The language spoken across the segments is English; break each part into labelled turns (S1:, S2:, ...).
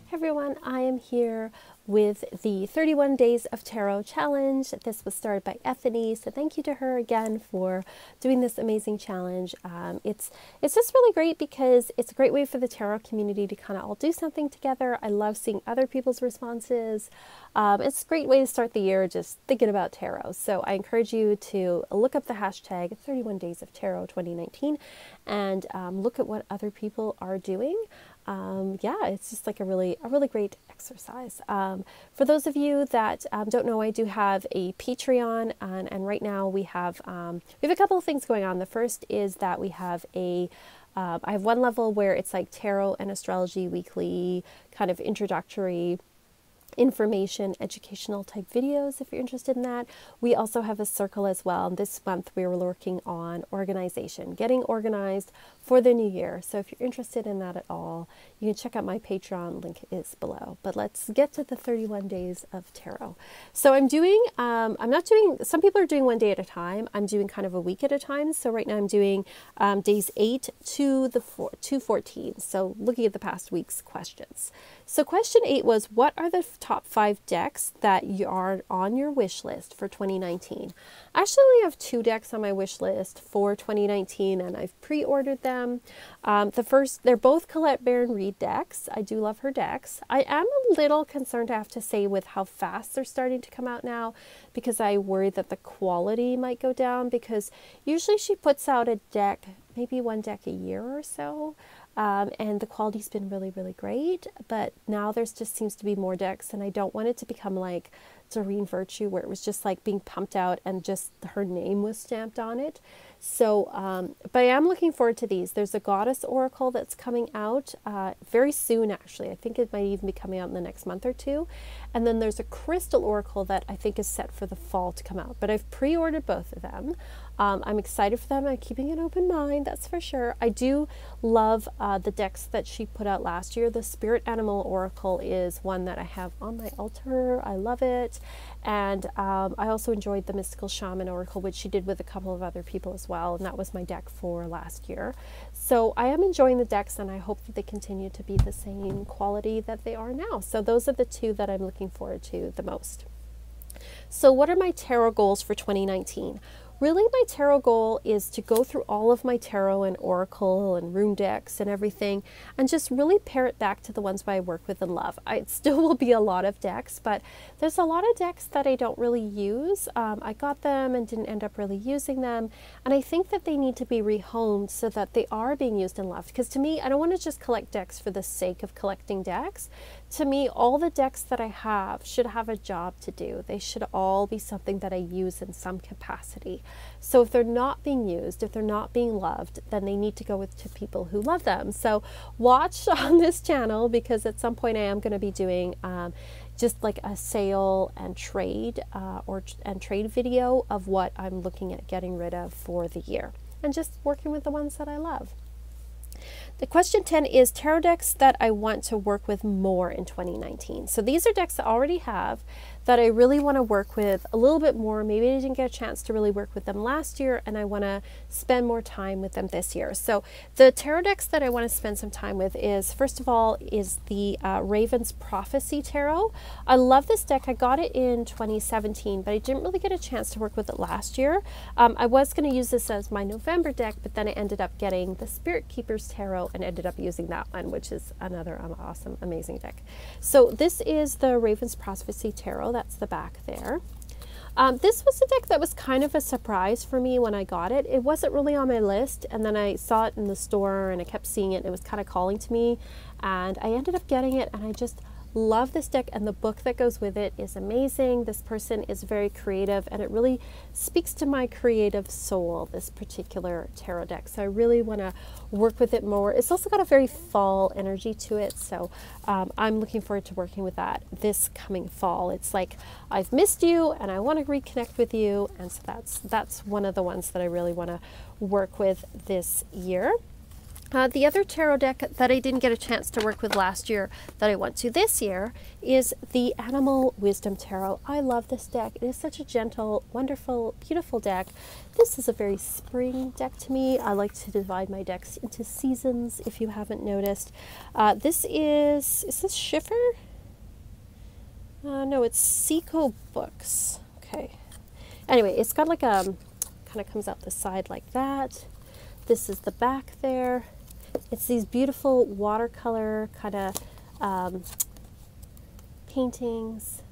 S1: Hey everyone, I am here with the 31 Days of Tarot Challenge. This was started by Ethany, so thank you to her again for doing this amazing challenge. It's just really great because it's a great way for the tarot community to kind of all do something together. I love seeing other people's responses. It's a great way to start the year just thinking about tarot. So I encourage you to look up the hashtag 31 Days of Tarot 2019 and look at what other people are doing. Yeah, it's just like a really great exercise. For those of you that don't know, I do have a Patreon, and right now we have a couple of things going on. The first is that we have I have one level where it's like tarot and astrology weekly kind of introductory information, educational type videos if you're interested in that. We also have a circle as well. This month we were working on organization, getting organized for the new year. So if you're interested in that at all, you can check out my Patreon, link is below. But let's get to the 31 days of tarot. So I'm doing, I'm not doing, some people are doing one day at a time. I'm doing kind of a week at a time. So right now I'm doing days 8 to 14. So looking at the past week's questions. So question 8 was, what are the top 5 decks that you are on your wish list for 2019? I actually only have 2 decks on my wish list for 2019, and I've pre-ordered them. They're both Colette Baron-Reid decks. I do love her decks. I am a little concerned, I have to say, with how fast they're starting to come out now, because I worry that the quality might go down, because usually she puts out a deck, maybe one deck a year or so. And the quality's been really great, but now there's just seems to be more decks, and I don't want it to become like Doreen Virtue, where it was just like being pumped out and just her name was stamped on it. So, but I am looking forward to these. There's a Goddess Oracle that's coming out very soon, actually. I think it might even be coming out in the next month or two. And then there's a Crystal Oracle that I think is set for the fall to come out, but I've pre-ordered both of them. I'm excited for them. I'm keeping an open mind, that's for sure. I do love the decks that she put out last year. The Spirit Animal Oracle is one that I have on my altar. I love it. And I also enjoyed the Mystical Shaman Oracle, which she did with a couple of other people as well. And that was my deck for last year. So I am enjoying the decks, and I hope that they continue to be the same quality that they are now. So those are the 2 that I'm looking forward to the most. So what are my tarot goals for 2019? Really, my tarot goal is to go through all of my tarot and oracle and rune decks and everything, and just really pair it back to the ones I work with and love. It still will be a lot of decks, but there's a lot of decks that I don't really use. I got them and didn't end up really using them, and I think that they need to be rehomed so that they are being used and loved. Because to me, I don't want to just collect decks for the sake of collecting decks. To me, all the decks that I have should have a job to do. They should all be something that I use in some capacity. So if they're not being used, if they're not being loved, then they need to go to people who love them. So watch on this channel, because at some point I am going to be doing just like a sale and trade trade video of what I'm looking at getting rid of for the year, and just working with the ones that I love. The question 10 is tarot decks that I want to work with more in 2019. So these are decks I already have that I really want to work with a little bit more. Maybe I didn't get a chance to really work with them last year, and I want to spend more time with them this year. So the tarot decks that I want to spend some time with is, first of all, is the Raven's Prophecy Tarot. I love this deck. I got it in 2017, but I didn't really get a chance to work with it last year. I was going to use this as my November deck, but then I ended up getting the Spirit Keepers Tarot and ended up using that one, which is another awesome, amazing deck. So this is the Raven's Prophecy Tarot. That's the back there. This was a deck that was kind of a surprise for me when I got it. It wasn't really on my list, and then I saw it in the store and I kept seeing it. It was kind of calling to me, and I ended up getting it, and I just love this deck, and the book that goes with it is amazing. This person is very creative, and it really speaks to my creative soul, this particular tarot deck. So I really want to work with it more. It's also got a very fall energy to it, so I'm looking forward to working with that this coming fall. It's like, I've missed you and I want to reconnect with you, and so that's one of the ones that I really want to work with this year. The other tarot deck that I didn't get a chance to work with last year that I want to this year is the Animal Wisdom Tarot. I love this deck. It is such a gentle, wonderful, beautiful deck. This is a very spring deck to me. I like to divide my decks into seasons, if you haven't noticed. This is this Schiffer? No, it's Seco Books. Okay. Anyway, it's got like a, kind of comes out the side like that. This is the back there. It's these beautiful watercolor kind of paintings,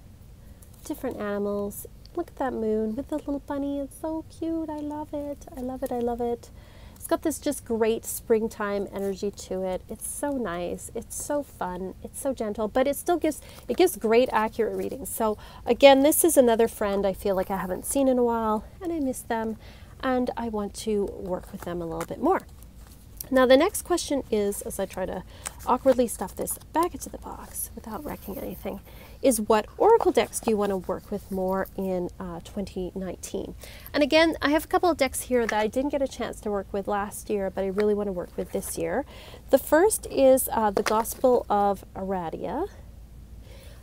S1: different animals. Look at that moon with the little bunny. It's so cute. I love it. I love it. I love it. It's got this just great springtime energy to it. It's so nice. It's so fun. It's so gentle, but it still gives great accurate readings. So again, this is another friend I feel like I haven't seen in a while and I miss them and I want to work with them a little bit more. Now the next question is, as I try to awkwardly stuff this back into the box without wrecking anything, is what oracle decks do you want to work with more in 2019? And again, I have a couple of decks here that I didn't get a chance to work with last year, but I really want to work with this year. The first is the Gospel of Aradia.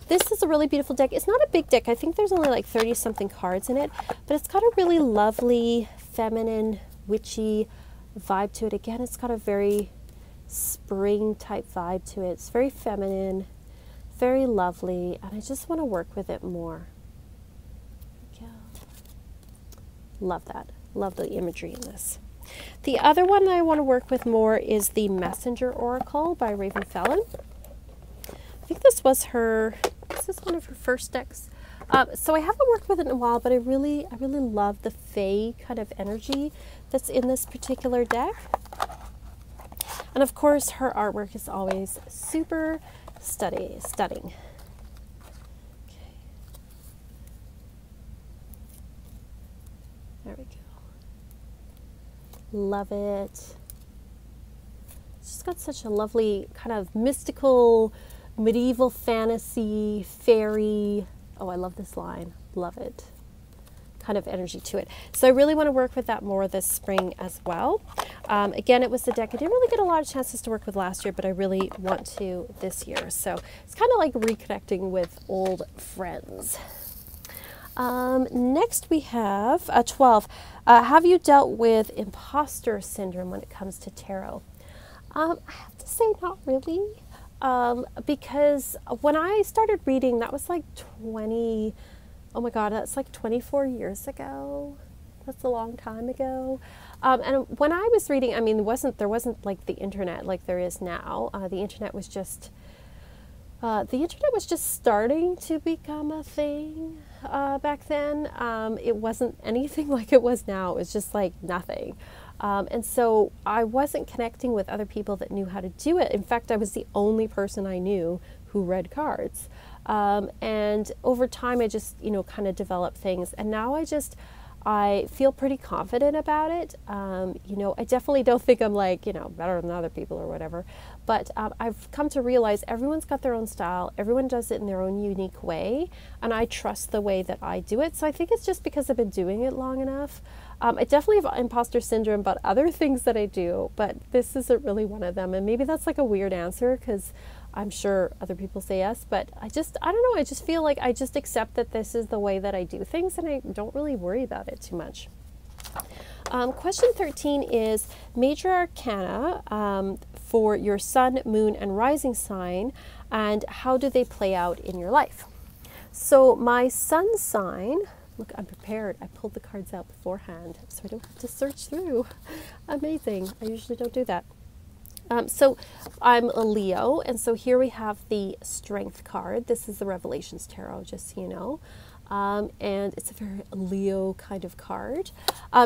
S1: This is a really beautiful deck. It's not a big deck. I think there's only like 30 something cards in it, but it's got a really lovely, feminine, witchy vibe to it. Again, it's got a very spring type vibe to it. It's very feminine, very lovely, and I just want to work with it more. Yeah. Love that. Love the imagery in this. The other one that I want to work with more is the Messenger Oracle by Raven Fallon. I think this was this is one of her first decks. So I haven't worked with it in a while, but I really love the Fae kind of energy that's in this particular deck. And of course, her artwork is always super stunning. Okay. There we go. Love it. She's got such a lovely kind of mystical, medieval fantasy, fairy. Oh, I love this line. Love it. Kind of energy to it. So I really want to work with that more this spring as well. Again, it was the deck I didn't really get a lot of chances to work with last year, but I really want to this year. So it's kind of like reconnecting with old friends. Next we have 12. Have you dealt with imposter syndrome when it comes to tarot? I have to say not really. Because when I started reading, that was like oh my God, that's like 24 years ago. That's a long time ago. And when I was reading, I mean, there wasn't like the internet like there is now. The internet was just starting to become a thing back then. It wasn't anything like it was now. It was just like nothing. And so I wasn't connecting with other people that knew how to do it. In fact, I was the only person I knew who read cards. And over time, I just, kind of developed things. And now I feel pretty confident about it. I definitely don't think I'm like, better than other people or whatever. But I've come to realize everyone's got their own style. Everyone does it in their own unique way. And I trust the way that I do it. So I think it's just because I've been doing it long enough. I definitely have imposter syndrome about other things that I do, but this isn't really one of them. And maybe that's like a weird answer because I'm sure other people say yes, but I don't know. I just feel like I just accept that this is the way that I do things and I don't really worry about it too much. Question 13 is major arcana for your sun, moon, and rising sign, and how do they play out in your life? So my sun sign, look, I'm prepared. I pulled the cards out beforehand, so I don't have to search through. Amazing. I usually don't do that. So I'm a Leo, and so here we have the Strength card. This is the Revelations Tarot, just so you know. And it's a very Leo kind of card.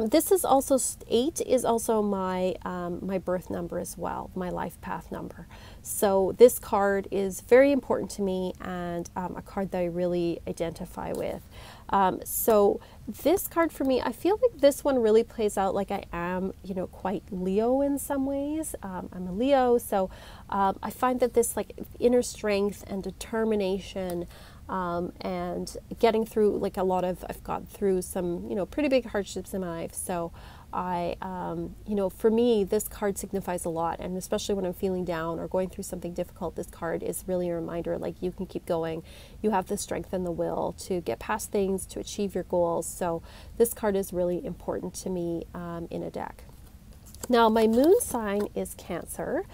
S1: This is also 8 is also my my birth number as well, my life path number. So this card is very important to me and a card that I really identify with. So this card for me, I feel like this one really plays out like I am, quite Leo in some ways. I'm a Leo, so I find that this like inner strength and determination and getting through like I've gone through some, pretty big hardships in my life. So for me, this card signifies a lot. And especially when I'm feeling down or going through something difficult, this card is really a reminder, like, you can keep going. You have the strength and the will to get past things, to achieve your goals. So this card is really important to me in a deck. Now, my moon sign is Cancer,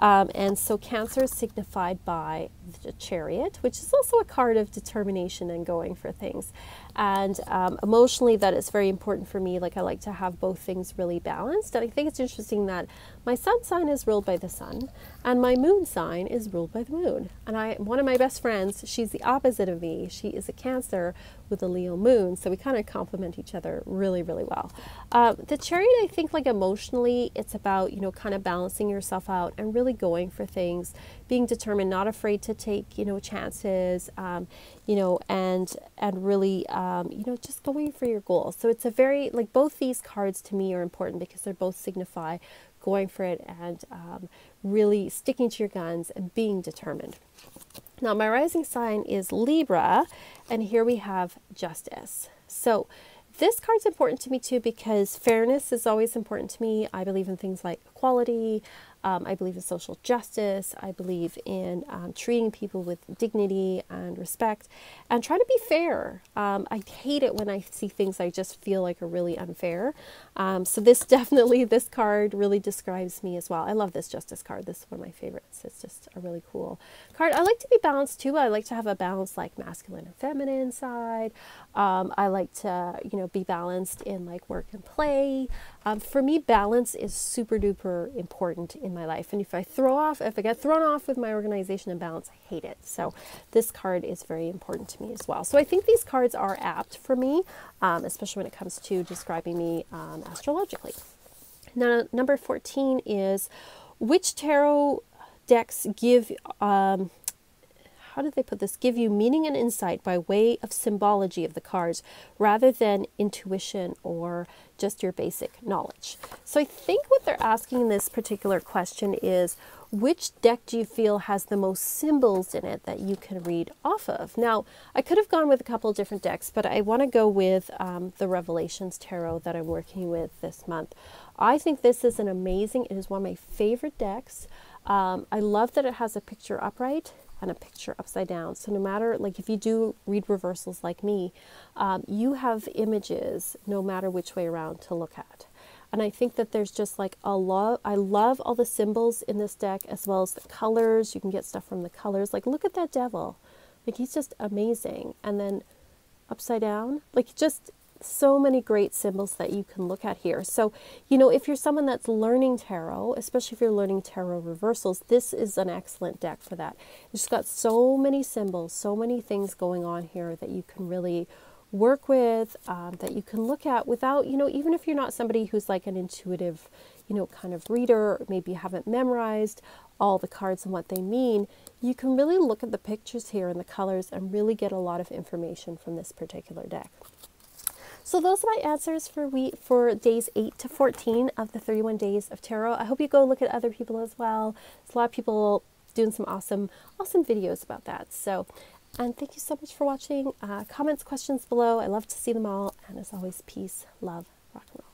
S1: and so Cancer is signified by the Chariot, which is also a card of determination and going for things. And emotionally, that is very important for me. Like, I like to have both things really balanced. And I think it's interesting that my sun sign is ruled by the sun, and my moon sign is ruled by the moon. And one of my best friends, she's the opposite of me. She is a Cancer with a Leo moon, so we kind of complement each other really, really well. The Chariot, I think, like, emotionally, it's about, kind of balancing yourself out and really going for things, being determined, not afraid to take, chances, and really, just going for your goals. So it's a very, like, both these cards to me are important because they're both signify going for it and really sticking to your guns and being determined. Now, my rising sign is Libra, and here we have Justice. So this card's important to me too because fairness is always important to me. I believe in things like equality. I believe in social justice. I believe in treating people with dignity and respect and trying to be fair. I hate it when I see things I just feel like are really unfair. So this card really describes me as well. I love this Justice card. This is one of my favorites. It's just a really cool card. I like to be balanced too. I like to have a balance like masculine and feminine side. I like to, be balanced in like work and play. For me, balance is super duper important in my life. And if I get thrown off with my organization and balance, I hate it. So this card is very important to me as well. So I think these cards are apt for me, especially when it comes to describing me astrologically. Now, number 14 is which tarot decks give, how did they put this? Give you meaning and insight by way of symbology of the cards rather than intuition or just your basic knowledge. So I think what they're asking in this particular question is, which deck do you feel has the most symbols in it that you can read off of? Now, I could have gone with a couple of different decks, but I want to go with the Revelations Tarot that I'm working with this month. I think this is it is one of my favorite decks. I love that it has a picture upright and a picture upside down. So no matter, like, if you do read reversals like me, you have images no matter which way around to look at. And I think that there's just like I love all the symbols in this deck as well as the colors. You can get stuff from the colors. Like, look at that devil. Like, he's just amazing. And then upside down, like, just so many great symbols that you can look at here. So, if you're someone that's learning tarot, especially if you're learning tarot reversals, this is an excellent deck for that. It's got so many symbols, so many things going on here that you can really work with, that you can look at without, even if you're not somebody who's like an intuitive, kind of reader, or maybe you haven't memorized all the cards and what they mean, you can really look at the pictures here and the colors and really get a lot of information from this particular deck. So those are my answers for days 8 to 14 of the 31 days of tarot. I hope you go look at other people as well. There's a lot of people doing some awesome videos about that. So, and thank you so much for watching. Comments, questions below. I love to see them all. And as always, peace, love, rock and roll.